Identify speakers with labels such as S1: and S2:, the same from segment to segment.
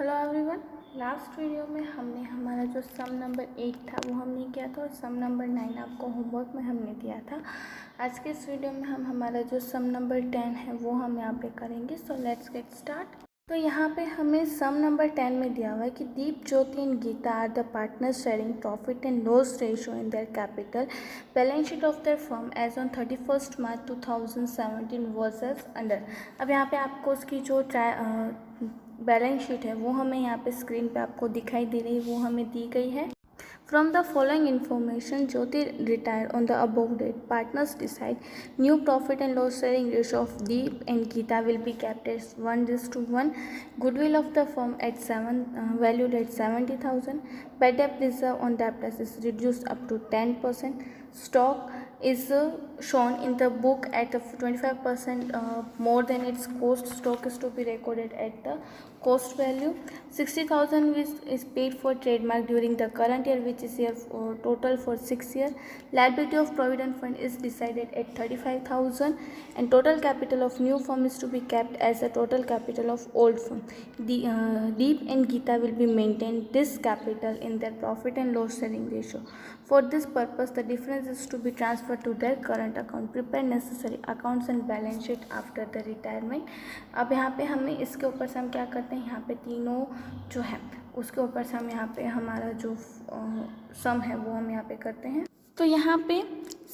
S1: Hello everyone. Last video में हमने हमारा जो सम नंबर 8 था वो हमने किया था और सम नंबर 9 आपको होमवर्क में हमने दिया था। आज के इस वीडियो में हम हमारा जो सम नंबर 10 है वो हम यहाँ पे करेंगे। So let's get start. तो यहाँ पे हमें सम नंबर 10 में दिया हुआ है कि Deep, Jyoti and Geeta are the partners sharing profit and loss ratio in their capital. Balance sheet of their firm as on 31 March 2017 was as under. अब यहाँ पे आपको उसकी जो बैलेंस शीट है वो हमें यहाँ पे स्क्रीन पे आपको दिखाई दे रही है, वो हमें दी गई है। From the following information, Jyoti retired on the above date. Partners decide new profit and loss sharing ratio of Deep and Geeta will be kept as 1:1. Goodwill of the firm at valued at 70,000. Bad debt reserve on debtors is reduced up to 10%. Stock is shown in the book at 25% more than its cost. Stock is to be recorded at the cost value. 60,000 is paid for trademark during the current year, which is year total for 6 years. Liability of provident fund is decided at 35,000, and total capital of new firm is to be kept as a total capital of old firm. Deep and Geeta will be maintained this capital in their profit and loss sharing ratio. For this purpose, the difference is to be transferred to their current account. Prepare necessary accounts and balance sheet after the retirement. अब यहाँ पे हमें इसके ऊपर से हम क्या करते हैं, यहाँ पे तीनों जो है उसके ऊपर से हम यहाँ पे हमारा जो सम है वो हम यहाँ पे करते हैं। तो यहाँ पे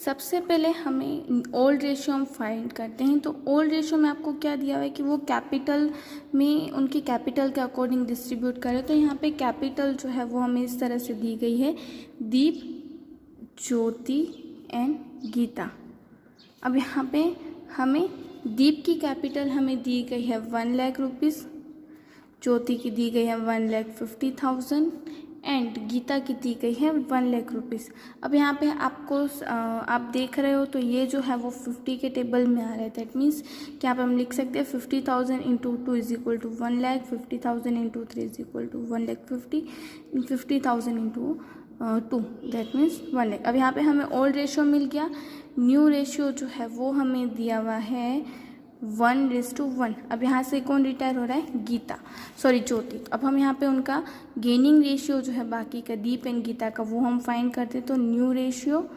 S1: सबसे पहले हमें ओल्ड रेशियो हम फाइंड करते हैं। तो ओल्ड रेशियो में आपको क्या दिया हुआ है कि वो कैपिटल में उनकी कैपिटल के अकॉर्डिंग डिस्ट्रीब्यूट करें। तो यहाँ पे कैपिटल जो है वो हमें इस तरह से दी गई है, दीप, ज्योति एंड गीता। अब यहाँ पे हमें दीप की कैपिटल हमें दी गई है 1 लाख रुपीज़, ज्योति की दी गई है 1,50,000 एंड गीता की दी गई है 1 लाख रुपीज़। अब यहाँ पे आपको आप देख रहे हो तो ये जो है वो 50 के टेबल में आ रहा है। दैट मीन्स कि यहाँ पे हम लिख सकते हैं 50,000 into 2 is equal to 1 lakh, 50,000 into 3 is equal to 1,50,000, 50,000 into 2 that means 1 lakh. अब यहाँ पे हमें ओल्ड रेशियो मिल गया। न्यू रेशियो जो है वो हमें दिया हुआ है 1:1। अब यहाँ से कौन रिटायर हो रहा है, ज्योति। अब हम यहाँ पे उनका गेनिंग रेशियो जो है बाकी का दीप एंड गीता का वो हम फाइंड करते हैं। तो new ratio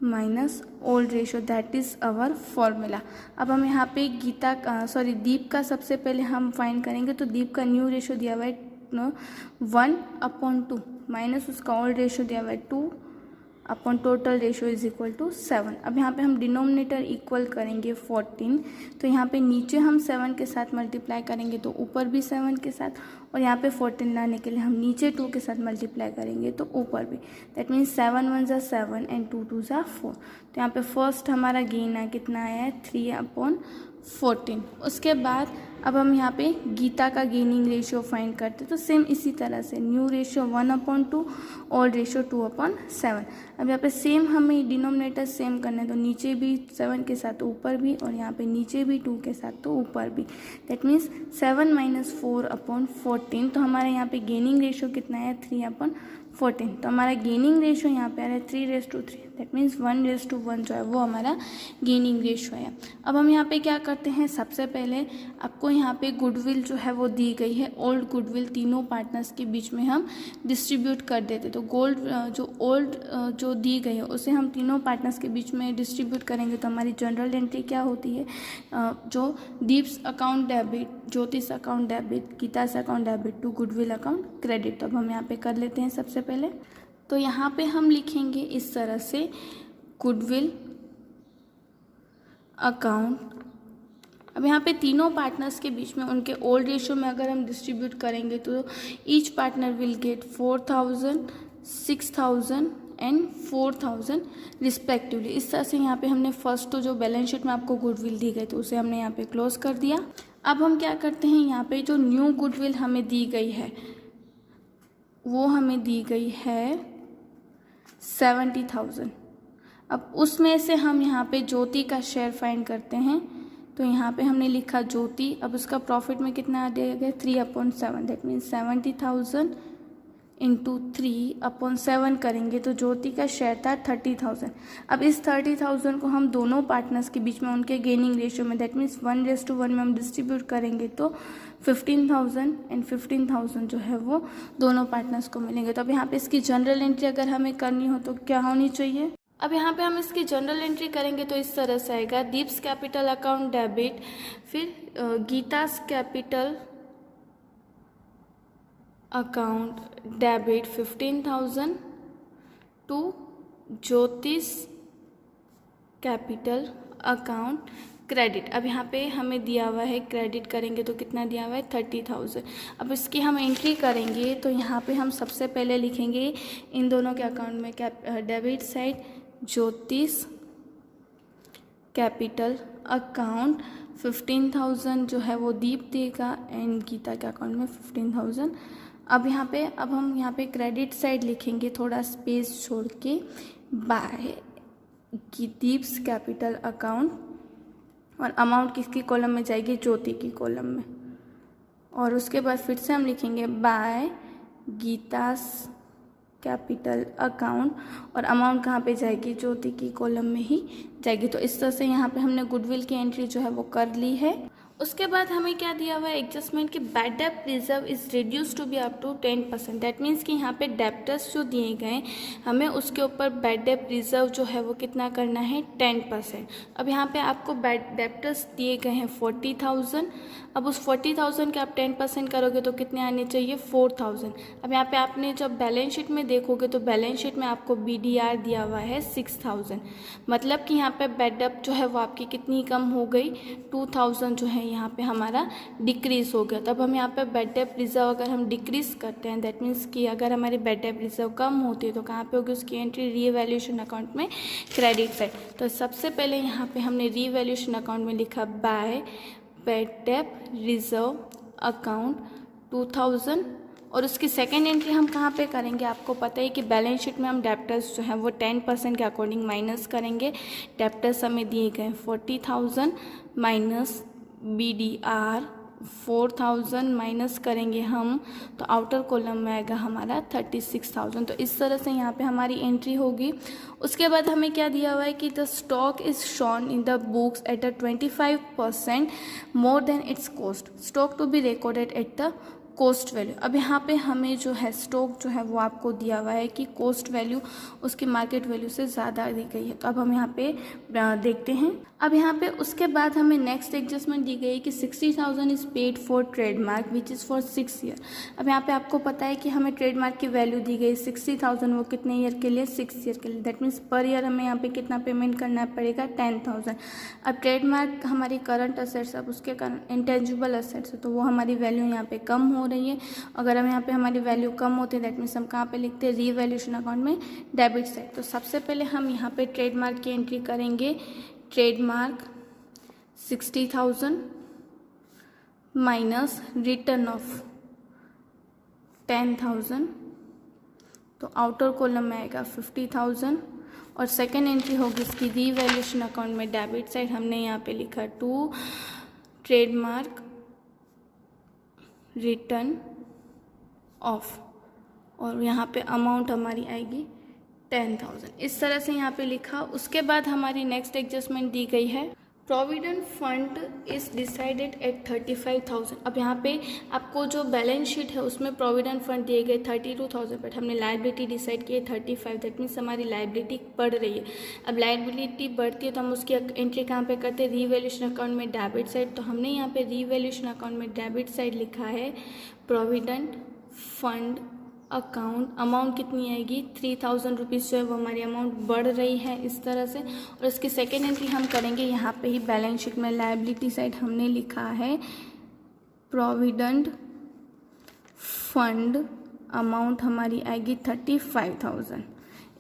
S1: minus old ratio, that is our formula. अब हम यहाँ पे दीप का सबसे पहले हम फाइंड करेंगे। तो दीप का न्यू रेशियो दिया हुआ है 1/2 माइनस उसका ओल्ड रेशियो दिया हुआ है 2 upon total ratio is equal to 7। अब यहाँ पे हम डिनोमिनेटर इक्वल करेंगे 14। तो यहाँ पे नीचे हम 7 के साथ मल्टीप्लाई करेंगे तो ऊपर भी 7 के साथ, और यहाँ पे 14 लाने के लिए हम नीचे 2 के साथ मल्टीप्लाई करेंगे तो ऊपर भी। दैट मीन्स 7 1 ज़ा 7 एंड 2 2 ज़ा 4। तो यहाँ पे फर्स्ट हमारा गेन है कितना आया है 3/14। उसके बाद अब हम यहाँ पे गीता का गेनिंग रेशियो फाइंड करते हैं। तो सेम इसी तरह से न्यू रेशियो 1/2, ओल्ड रेशियो 2/7। अब यहाँ पे सेम हमें डिनोमिनेटर सेम करना है। तो नीचे भी 7 के साथ ऊपर भी, और यहाँ पे नीचे भी 2 के साथ तो ऊपर भी। That means 7 - 4/14। तो हमारे यहाँ पे गेनिंग रेशियो कितना है 3/14। तो हमारा गेनिंग रेशियो यहाँ पे आ रहा है 3:3। दैट मीन्स 1:1 जो है वो हमारा गेनिंग रेशियो है। अब हम यहाँ पे क्या करते हैं, सबसे पहले आपको यहाँ पे गुडविल जो है वो दी गई है। ओल्ड गुडविल तीनों पार्टनर्स के बीच में हम डिस्ट्रीब्यूट कर देते। तो ओल्ड जो दी गई है उसे हम तीनों पार्टनर्स के बीच में डिस्ट्रीब्यूट करेंगे। तो हमारी जनरल एंट्री क्या होती है, जो Deep's account debit, Jyoti's account debit, Geeta's account debit to goodwill account credit. तो अब हम यहाँ पे कर लेते हैं सबसे पहले। तो यहाँ पे हम लिखेंगे इस तरह से गुडविल अकाउंट। अब यहाँ पे तीनों पार्टनर्स के बीच में उनके ओल्ड रेशियो में अगर हम डिस्ट्रीब्यूट करेंगे तो each partner will get 4,000, 6,000 and 4,000 respectively. इस तरह से यहाँ पे हमने फर्स्ट तो जो बैलेंस शीट में आपको गुडविल दी गई तो उसे हमने यहाँ पे क्लोज कर दिया। अब हम क्या करते हैं, यहाँ पे जो न्यू गुडविल हमें दी गई है वो हमें दी गई है 70,000। अब उसमें से हम यहाँ पे ज्योति का शेयर फाइंड करते हैं। तो यहाँ पे हमने लिखा ज्योति। अब उसका प्रॉफिट में कितना आ दिया गया 3/7। दैट मीन्स 70,000 इंटू 3/7 करेंगे तो ज्योति का शेयर था 30,000। अब इस 30,000 को हम दोनों पार्टनर्स के बीच में उनके गेनिंग रेशियो में, दैट मीन्स 1:1 में हम डिस्ट्रीब्यूट करेंगे तो 15,000 एंड 15,000 जो है वो दोनों पार्टनर्स को मिलेंगे। तो अब यहाँ पे इसकी जनरल एंट्री अगर हमें करनी हो तो क्या होनी चाहिए? अब यहाँ पे हम इसकी जनरल एंट्री करेंगे तो इस तरह से आएगा, दीप्स कैपिटल अकाउंट डेबिट, फिर गीतास कैपिटल अकाउंट डेबिट 15,000 टू ज्योतिष कैपिटल अकाउंट क्रेडिट। अब यहाँ पे हमें दिया हुआ है, क्रेडिट करेंगे तो कितना दिया हुआ है 30,000। अब इसकी हम एंट्री करेंगे तो यहाँ पे हम सबसे पहले लिखेंगे इन दोनों के अकाउंट में डेबिट साइड ज्योतिष कैपिटल अकाउंट 15,000 जो है वो दीप देगा एंड गीता के अकाउंट में 15,000। अब हम यहाँ पे क्रेडिट साइड लिखेंगे थोड़ा स्पेस छोड़ के, बाय दीप्स कैपिटल अकाउंट, और अमाउंट किसकी कॉलम में जाएगी? ज्योति की कॉलम में। और उसके बाद फिर से हम लिखेंगे बाय गीतास कैपिटल अकाउंट, और अमाउंट कहाँ पे जाएगी? ज्योति की कॉलम में ही जाएगी। तो इस तरह से यहाँ पे हमने गुडविल की एंट्री जो है वो कर ली है। उसके बाद हमें क्या दिया हुआ है एडजस्टमेंट की, बैड डेब्ट reserve is reduce to be up to 10%। That means कि यहाँ पे डेप्टर्स जो दिए गए हमें उसके ऊपर बैड डेब्ट रिजर्व जो है वो कितना करना है 10%। अब यहाँ पे आपको बैड डेप्टर्स दिए गए हैं 40,000। अब उस 40,000 के आप 10% करोगे तो कितने आने चाहिए? 4,000। अब यहाँ पे आपने जब बैलेंस शीट में देखोगे तो बैलेंस शीट में आपको BDR दिया हुआ है 6,000, मतलब कि यहाँ पे बैड डेब्ट जो है वो आपकी कितनी कम हो गई? 2,000 जो है यहाँ पे हमारा डिक्रीज हो गया। तब हम यहाँ पे बैड डेब्ट रिजर्व अगर हम डिक्रीज करते हैं, दैट मीन्स कि अगर हमारी बैड डेब्ट रिजर्व कम होती है तो कहाँ पे होगी उसकी एंट्री? रीवैल्यूएशन अकाउंट में, क्रेडिट साइड। तो सबसे पहले यहाँ पे हमने रीवैल्यूएशन अकाउंट में लिखा बाय बैड डेब्ट रिजर्व अकाउंट 2,000, और उसकी सेकेंड एंट्री हम कहाँ पे करेंगे? आपको पता है कि बैलेंस शीट में हम डेप्टर्स जो है वो 10% के अकॉर्डिंग माइनस करेंगे। डेप्टर्स हमें दिए गए 40,000 माइनस BDR 4,000 माइनस करेंगे हम तो आउटर कॉलम में आएगा हमारा 36,000। तो इस तरह से यहाँ पे हमारी एंट्री होगी। उसके बाद हमें क्या दिया हुआ है कि the stock is shown in the books at a 25% more than its cost, stock to be recorded at the cost value. अब यहाँ पे हमें जो है स्टॉक जो है वो आपको दिया हुआ है कि कॉस्ट वैल्यू उसकी मार्केट वैल्यू से ज़्यादा दी गई है। तो अब हम यहाँ पे देखते हैं। अब यहाँ पे उसके बाद हमें नेक्स्ट एडजस्टमेंट दी गई है कि 60,000 is paid for trademark which is for 6 year. अब यहाँ पे आपको पता है कि हमें ट्रेडमार्क की वैल्यू दी गई 60,000, वो कितने ईयर के लिए? 6 ईयर के लिए। दैट मीन्स पर ईयर हमें यहाँ पे कितना पेमेंट करना पड़ेगा? 10,000। अब ट्रेडमार्क हमारी करंट असेट्स, अब उसके कारण इंटेंजिबल असेट्स है तो वो हमारी वैल्यू यहाँ पे कम हो रही है। अगर हम यहाँ पे हमारी वैल्यू कम होती है दैट मीन्स हम कहाँ पे लिखते हैं? रीवैल्यूएशन अकाउंट में, डेबिट साइड। तो सबसे पहले हम यहाँ पे ट्रेडमार्क की एंट्री करेंगे। ट्रेडमार्क 60,000 माइनस रिटर्न ऑफ 10,000, तो आउटर कॉलम में आएगा 50,000, और सेकेंड एंट्री होगी इसकी रीवैल्यूएशन अकाउंट में, डेबिट साइड। हमने यहाँ पे लिखा टू ट्रेडमार्क रिटर्न ऑफ, और यहाँ पे अमाउंट हमारी आएगी 10,000। इस तरह से यहाँ पे लिखा। उसके बाद हमारी नेक्स्ट एडजस्टमेंट दी गई है, provident fund is decided at 35,000। अब यहाँ पे आपको जो बैलेंस शीट है उसमें प्रोविडेंट फंड दिए गए 32,000, बट हमने लाइबिलिटी डिसाइड की है 35। दैट मीन्स हमारी लाइबिलिटी बढ़ रही है। अब लाइबिलिटी बढ़ती है तो हम उसकी एंट्री कहाँ पे करते हैं? रीवैल्यूएशन अकाउंट में, डेबिट साइड। तो हमने यहाँ पे रीवैल्यूएशन अकाउंट में डेबिट साइड लिखा है प्रोविडेंट फंड अकाउंट। अमाउंट कितनी आएगी? 3,000 रुपीज़ जो है वो हमारी अमाउंट बढ़ रही है इस तरह से। और इसकी सेकेंड एंट्री हम करेंगे यहाँ पे ही बैलेंस शीट में, लायबिलिटी साइड हमने लिखा है प्रोविडेंट फंड, अमाउंट हमारी आएगी 35,000।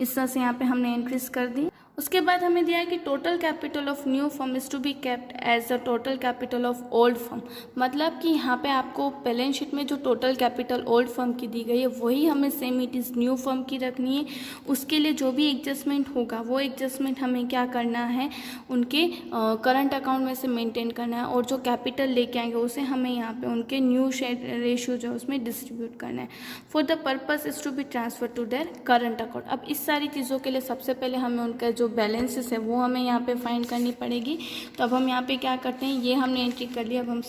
S1: इस तरह से यहाँ पे हमने एंट्रीज कर दी। उसके बाद हमें दिया है कि total capital of new firm is to be kept as the total capital of old firm. मतलब कि यहाँ पे आपको बैलेंस शीट में जो टोटल कैपिटल ओल्ड फर्म की दी गई है वही हमें same it is new firm की रखनी है। उसके लिए जो भी एडजस्टमेंट होगा वो एडजस्टमेंट हमें क्या करना है, उनके करंट अकाउंट में से मेंटेन करना है, और जो कैपिटल लेके आएंगे उसे हमें यहाँ पे उनके न्यू शेयर रेशियो जो है उसमें डिस्ट्रीब्यूट करना है। For the purpose is to be transfer to their current account. अब इस सारी चीज़ों के लिए सबसे पहले हमें उनका जो बैलेंसेस है वो हमें यहाँ पे फाइंड करनी पड़ेगी। तो अब हम यहाँ पे क्या करते हैं, ये हमने एंट्री कर लिया। अब हम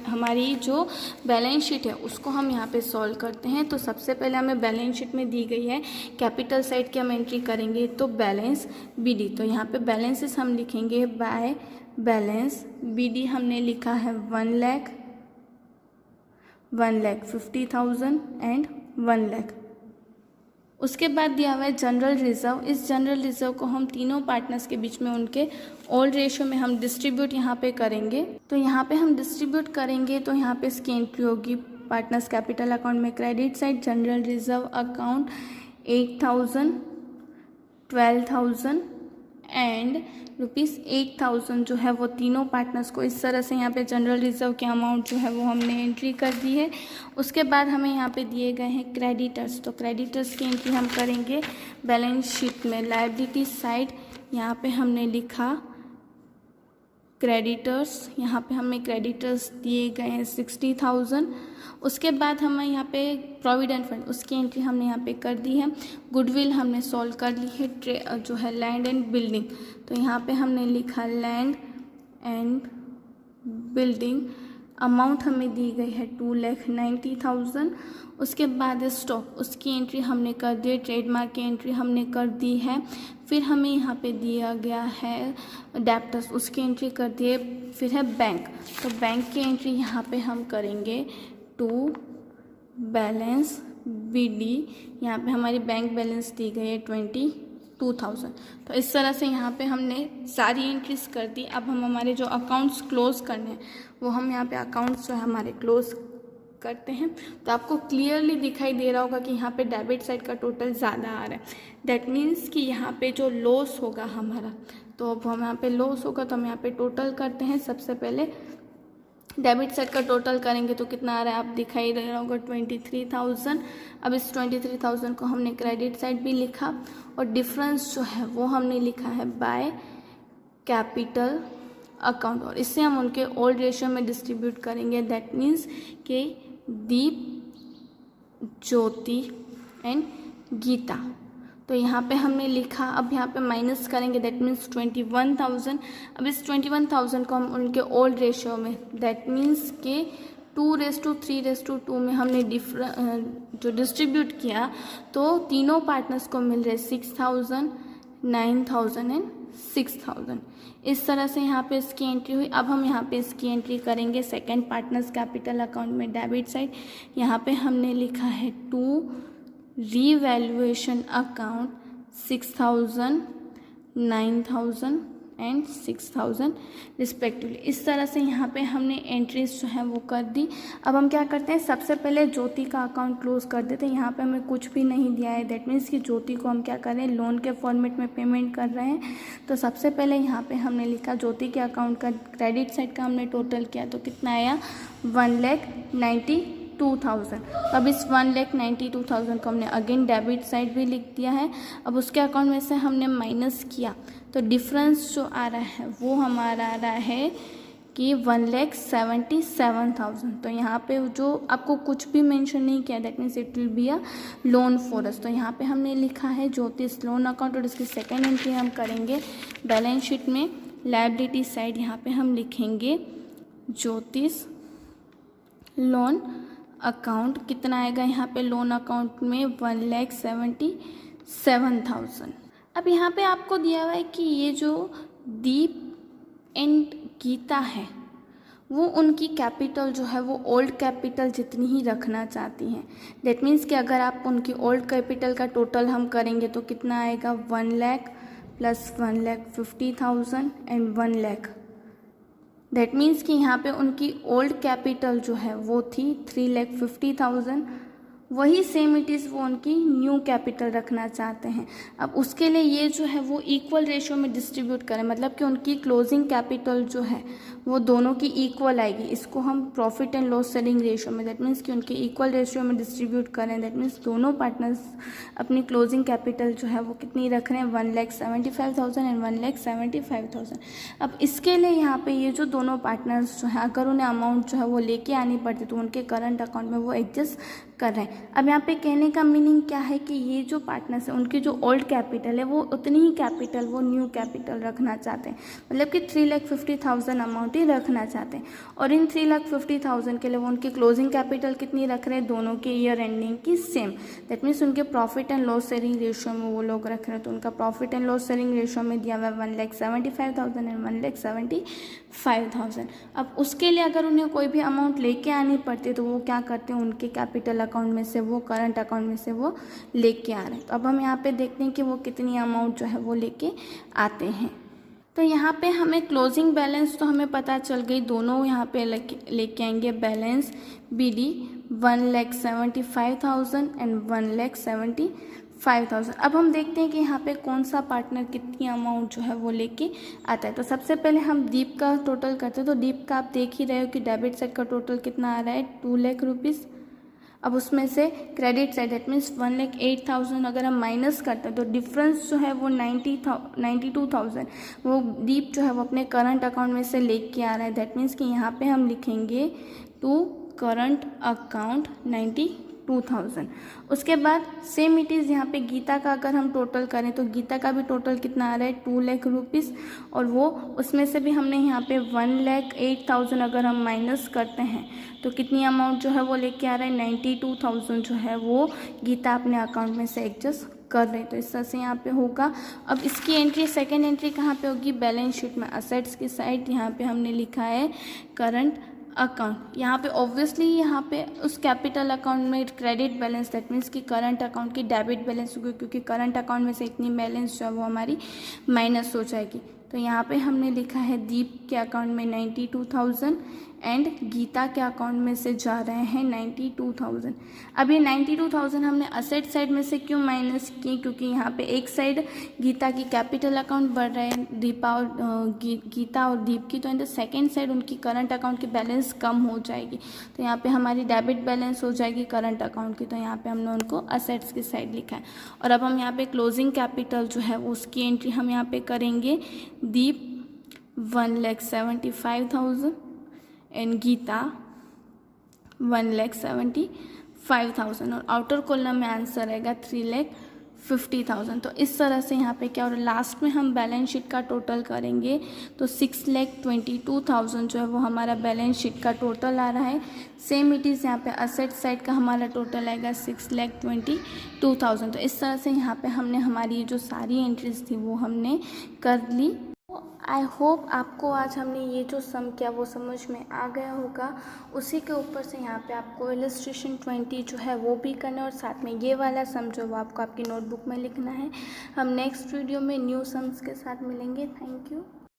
S1: हमारी जो बैलेंस शीट है उसको हम यहाँ पे सॉल्व करते हैं। तो सबसे पहले हमें बैलेंस शीट में दी गई है कैपिटल साइड की हम एंट्री करेंगे, तो बैलेंस BD। तो यहाँ पे बैलेंसेस हम लिखेंगे बाय बैलेंस BD हमने लिखा है 1,50,000 एंड 1 लाख। उसके बाद दिया हुआ है जनरल रिजर्व। इस जनरल रिजर्व को हम तीनों पार्टनर्स के बीच में उनके ओल्ड रेशियो में हम डिस्ट्रीब्यूट यहाँ पे करेंगे। तो यहाँ पे हम डिस्ट्रीब्यूट करेंगे तो यहाँ पे इसकी एंट्री होगी पार्टनर्स कैपिटल अकाउंट में credit side general reserve account 8,000, 12,000 and ₹8,000 जो है वो तीनों पार्टनर्स को इस तरह से यहाँ पे जनरल रिजर्व के अमाउंट जो है वो हमने एंट्री कर दी है। उसके बाद हमें यहाँ पे दिए गए हैं क्रेडिटर्स। तो क्रेडिटर्स की एंट्री हम करेंगे बैलेंस शीट में लायबिलिटी साइड। यहाँ पे हमने लिखा क्रेडिटर्स, यहाँ पे हमें क्रेडिटर्स दिए गए हैं 60,000। उसके बाद हमें यहाँ पे प्रोविडेंट फंड उसकी एंट्री हमने यहाँ पे कर दी है। गुडविल हमने सॉल्व कर ली है, जो है लैंड एंड बिल्डिंग। तो यहाँ पे हमने लिखा लैंड एंड बिल्डिंग, अमाउंट हमें दी गई है 2,90,000। उसके बाद स्टॉक उसकी एंट्री हमने कर दी है, ट्रेडमार्क की एंट्री हमने कर दी है। फिर हमें यहाँ पे दिया गया है डेप्टर्स उसकी एंट्री कर दी है। फिर है बैंक, तो बैंक की एंट्री यहाँ पे हम करेंगे टू बैलेंस BD। यहाँ पे हमारी बैंक बैलेंस दी गई है 22,000। तो इस तरह से यहाँ पे हमने सारी एंट्रीज कर दी। अब हम हमारे जो अकाउंट्स क्लोज करने हैं वो हम यहाँ पे अकाउंट्स जो है हमारे क्लोज करते हैं। तो आपको क्लियरली दिखाई दे रहा होगा कि यहाँ पे डेबिट साइड का टोटल ज़्यादा आ रहा है। दैट मीन्स कि यहाँ पे जो लॉस होगा हमारा, तो अब हम यहाँ पे लॉस होगा तो हम यहाँ पे टोटल करते हैं। सबसे पहले डेबिट साइड का टोटल करेंगे तो कितना आ रहा है, आप दिखाई दे रहा होगा 23,000। अब इस 23,000 को हमने क्रेडिट साइड भी लिखा और डिफरेंस जो है वो हमने लिखा है बाय कैपिटल अकाउंट, और इससे हम उनके ओल्ड रेशियो में डिस्ट्रीब्यूट करेंगे। दैट मीन्स कि दीप, ज्योति एंड गीता। तो यहाँ पे हमने लिखा, अब यहाँ पे माइनस करेंगे दैट मीन्स 21,000। अब इस 21,000 को हम उनके ओल्ड रेशियो में दैट मीन्स के 2:3:2 में हमने जो डिस्ट्रीब्यूट किया तो तीनों पार्टनर्स को मिल रहे 6,000, 9,000 एंड 6,000। इस तरह से यहाँ पे इसकी एंट्री हुई। अब हम यहाँ पे इसकी एंट्री करेंगे सेकंड पार्टनर्स कैपिटल अकाउंट में डेबिट साइड। यहाँ पे हमने लिखा है to revaluation account 6,000, 9,000 and 6,000 respectively. इस तरह से यहाँ पे हमने एंट्रीज जो है वो कर दी। अब हम क्या करते हैं, सबसे पहले ज्योति का अकाउंट क्लोज कर देते हैं। यहाँ पे हमें कुछ भी नहीं दिया है, दैट मीन्स कि ज्योति को हम क्या कर रहे हैं, लोन के फॉर्मेट में पेमेंट कर रहे हैं। तो सबसे पहले यहाँ पे हमने लिखा ज्योति के अकाउंट का क्रेडिट साइड का हमने टोटल किया तो कितना आया 1,92,000। अब इस 1,92,000 को हमने अगेन डेबिट साइड भी लिख दिया है। अब उसके अकाउंट में से हमने माइनस किया तो डिफरेंस जो आ रहा है वो हमारा आ रहा है कि 1,77,000। तो यहाँ पे जो आपको कुछ भी मेंशन नहीं किया that means it will be a loan for us. तो यहाँ पे हमने लिखा है ज्योतिष लोन अकाउंट और इसकी सेकेंड एंट्री हम करेंगे बैलेंस शीट में लायबिलिटी साइड। यहाँ पे हम लिखेंगे ज्योतिष लोन अकाउंट। कितना आएगा यहाँ पे लोन अकाउंट में 1,77,000। अब यहाँ पे आपको दिया हुआ है कि ये जो दीप एंड गीता है वो उनकी कैपिटल जो है वो ओल्ड कैपिटल जितनी ही रखना चाहती हैं। दैट मीन्स कि अगर आप उनकी ओल्ड कैपिटल का टोटल हम करेंगे तो कितना आएगा 1 lakh plus 1,50,000 and 1 lakh. That means कि यहाँ पे उनकी ओल्ड कैपिटल जो है वो थी 3,50,000, वही सेम इट इज़ वो उनकी न्यू कैपिटल रखना चाहते हैं। अब उसके लिए ये जो है वो इक्वल रेशियो में डिस्ट्रीब्यूट करें, मतलब कि उनकी क्लोजिंग कैपिटल जो है वो दोनों की इक्वल आएगी। इसको हम profit and loss sharing ratio में, दैट मीन्स कि उनके इक्वल रेशियो में डिस्ट्रीब्यूट करें। दैट मीन्स दोनों पार्टनर्स अपनी क्लोजिंग कैपिटल जो है वो कितनी रख रहे हैं, 1,75,000 एंड 1,75,000। अब इसके लिए यहाँ पे ये जो दोनों पार्टनर्स जो है अगर उन्हें अमाउंट जो है वो लेके आनी पड़ती तो उनके करंट अकाउंट में वो एडजस्ट कर रहे हैं। अब यहाँ पे कहने का मीनिंग क्या है कि ये जो पार्टनर्स है उनकी जो ओल्ड कैपिटल है वो उतनी ही कैपिटल वो न्यू कैपिटल रखना चाहते हैं, मतलब कि 3,50,000 अमाउंट ही रखना चाहते हैं। और इन 3,50,000 के लिए वो उनकी क्लोजिंग कैपिटल कितनी रख रहे हैं, दोनों के ईयर एंडिंग की सेम। दैट मीन्स उनके profit and loss sharing ratio में वो लोग रख रहे हैं, तो उनका profit and loss sharing ratio में दिया हुआ है 1,75,000 एंड 1,75,000। अब उसके लिए अगर उन्हें कोई भी अमाउंट लेके आनी पड़ती है तो वो क्या करते हैं, उनके कैपिटल अकाउंट में से वो करंट अकाउंट में से वो लेके आ रहे हैं। तो अब हम यहाँ पे देखते हैं कि वो कितनी अमाउंट जो है वो लेके आते हैं। तो यहाँ पे हमें क्लोजिंग बैलेंस तो हमें पता चल गई, दोनों यहाँ पे लेके आएंगे बैलेंस BD 1,75,000 एंड 1,75,000। अब हम देखते हैं कि यहाँ पे कौन सा पार्टनर कितनी अमाउंट जो है वो लेके आता है। तो सबसे पहले हम दीप का टोटल करते हैं। तो दीप का आप देख ही रहे हो कि डेबिट साइड का टोटल कितना आ रहा है, 2 लाख रुपीज़। अब उसमें से क्रेडिट साइड दैट मीन्स 1,08,000 अगर हम माइनस करते हैं तो डिफरेंस जो है वो 92,000 वो दीप जो है वो अपने करंट अकाउंट में से लेके आ रहा है। दैट मीन्स कि यहाँ पे हम लिखेंगे टू करंट अकाउंट 92,000। उसके बाद सेम इट इज़ यहाँ पे गीता का अगर हम टोटल करें तो गीता का भी टोटल कितना आ रहा है, 2 लाख रुपीज़। और वो उसमें से भी हमने यहाँ पे 1,08,000 अगर हम माइनस करते हैं तो कितनी अमाउंट जो है वो लेके आ रहा है, 92,000 जो है वो गीता अपने अकाउंट में से एडजस्ट कर रहे हैं। तो इस तरह से यहाँ पे होगा। अब इसकी एंट्री, सेकेंड एंट्री कहाँ पे होगी, बैलेंस शीट में असेट्स की साइड। यहाँ पे हमने लिखा है करंट अकाउंट। यहाँ पे ऑब्वियसली यहाँ पे उस कैपिटल अकाउंट में क्रेडिट बैलेंस दैट मीन्स कि करंट अकाउंट की डेबिट बैलेंस होगी, क्योंकि करंट अकाउंट में से इतनी बैलेंस जो है वो हमारी माइनस हो जाएगी। तो यहाँ पे हमने लिखा है दीप के अकाउंट में 92,000 एंड गीता के अकाउंट में से जा रहे हैं 92,000। अब ये 92,000 हमने असेट साइड में से क्यों माइनस की, क्योंकि यहाँ पे एक साइड गीता की कैपिटल अकाउंट बढ़ रहे हैं गीता और दीप की, तो इन द सेकेंड साइड उनकी करंट अकाउंट की बैलेंस कम हो जाएगी। तो यहाँ पे हमारी डेबिट बैलेंस हो जाएगी करंट अकाउंट की, तो यहाँ पे हमने उनको असेट्स की साइड लिखा है। और अब हम यहाँ पे क्लोजिंग कैपिटल जो है उसकी एंट्री हम यहाँ पे करेंगे, दीप 1,75,000 एंड गीता 1,75,000 और आउटर कॉलम में आंसर आएगा 3,50,000। तो इस तरह से यहाँ पे क्या हो रहा है, लास्ट में हम बैलेंस शीट का टोटल करेंगे तो 6,22,000 जो है वो हमारा बैलेंस शीट का टोटल आ रहा है। सेम इट इज़ यहाँ पे असेट साइड का हमारा टोटल आएगा 6,22,000। तो इस तरह से यहाँ पे हमने हमारी जो सारी एंट्रीज थी वो हमने कर ली। आई होप आपको आज हमने ये जो सम किया वो समझ में आ गया होगा। उसी के ऊपर से यहाँ पे आपको इलस्ट्रेशन 20 जो है वो भी करना है और साथ में ये वाला सम जो वो आपको आपकी नोटबुक में लिखना है। हम नेक्स्ट वीडियो में न्यू सम्स के साथ मिलेंगे। Thank you.